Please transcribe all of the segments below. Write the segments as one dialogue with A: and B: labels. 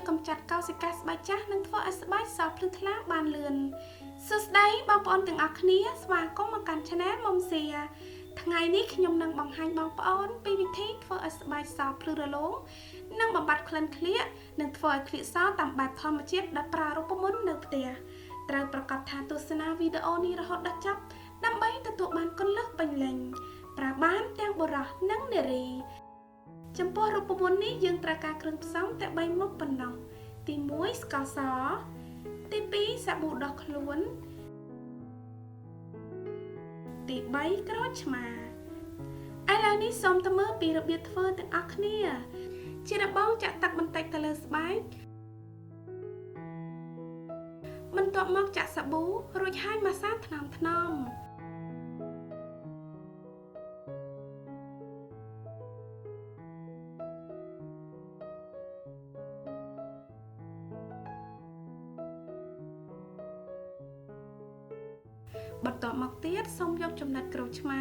A: កំចាត់កោសិកាស្បែកចាស់និងធ្វើឲ្យស្បែកសភ្លឺថ្លាបានលឿនសួស្តីបងប្អូនទាំងអស់គ្នាស្វាគមន៍មកកាន់ Channel មុំសៀថ្ងៃនេះខ្ញុំនឹងបង្ហាញបងប្អូនពីវិធីធ្វើឲ្យស្បែកសភ្លឺរលោងនិងបំបត្តិក្លិនក្លៀកនិងធ្វើឲ្យក្លៀកសតាមបែបធម្មជាតិដោយប្រើរូបមន្តនៅផ្ទះត្រូវប្រកាសថាទស្សនាវីដេអូនេះរហូតដល់ចប់ដើម្បីទទួលបានគុណលឹះពេញលេញប្រើបានទាំងបុរសនិងនារីចំពោះរូបមន្តនេះយើងត្រូវការគ្រឿងផ្សំតែ3មុខប៉ុណ្ណោះទី1ស្ករសទី2សាប៊ូដោះខ្លួនទី3ក្រូចឆ្មាឥឡូវនេះសូមទៅមើលពីរបៀបធ្វើទាំងអស់គ្នាជាដំបូងចាក់ទឹកបន្តិចទៅលើស្បែកបន្ទាប់មកចាក់សាប៊ូរួចហើយម៉ាស្សាថ្នមបន្ទាប់មកទៀតសូមយកចំណិតក្រូចឆ្មា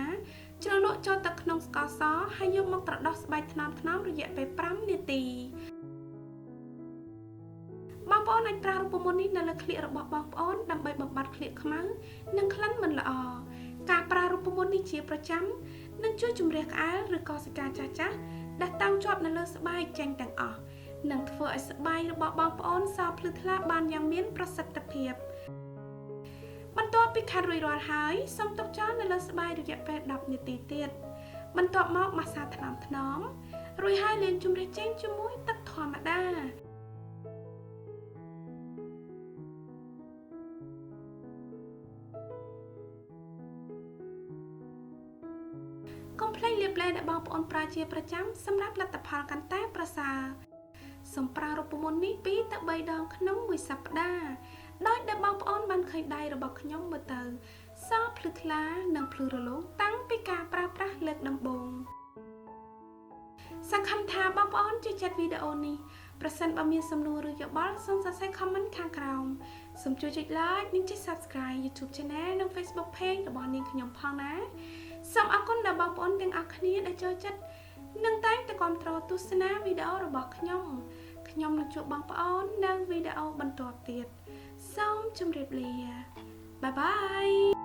A: ជ្រលក់ចូលទៅក្នុងស្ករសហើយយកមកត្រដោះស្បែកថ្នមរយៈពេល5នាទីបងប្អូនអាចប្រើរូបមន្តនេះនៅលើក្លៀករបស់បងប្អូនដើម្បីបំបត្តិក្លៀកខ្មៅនិងក្លិនមិនល្អការប្រើរូបមន្តនេះជាប្រចាំនឹងជួយជម្រះក្អែលឬកោសិកាចាស់ដែលតាំងជាប់នៅលើស្បែកចេញទាំងអស់និងធ្វើឲ្យស្បែករបស់បងប្អូនសភ្លឺថ្លាបានយ៉ាងមានប្រសិទ្ធភាពបន្ទាប់ពីខាត់រួចរាល់ហើយសូមទុកចោលនៅលើស្បែករយៈពេល10នាទីទៀតបន្ទាប់មកម៉ាស្សាថ្នមរួចហើយលាងជម្រះចេញជាមួយទឹកធម្មតាកុំភ្លេចលាបឡេដែលបងប្អូនប្រើជាប្រចាំសម្រាប់លទ្ធផលកាន់តែប្រសើរសូមប្រើរូបមន្តនេះ2ទៅ3ដងក្នុងមួយសប្តាហ៍ដោយដែលបងប្អូនបានឃើញដៃរបស់ខ្ញុំមើលទៅសភ្លឺថ្លានិងភ្លឺរលោងតាំងពីការប្រើប្រាស់លើកដំបូងសង្ឃឹមថាបងប្អូនចូលចិត្តវីដេអូនេះប្រសិនបើមានសំណួរឬយោបល់សូមសរសេរ comment ខាងក្រោមសូមជួយចុច like និងចុច subscribe YouTube Channel និង Facebook Page របស់នាងខ្ញុំផងណាសូមអរគុណដល់បងប្អូនទាំងអស់គ្នាដែលចូលចិត្តនិងតែងតែគាំទ្រទស្សនាវីដេអូរបស់ខ្ញុំនឹងជួបបងប្អូននៅវីដេអូបន្ទាប់ទៀតសូមជម្រាបលាបាយបាយ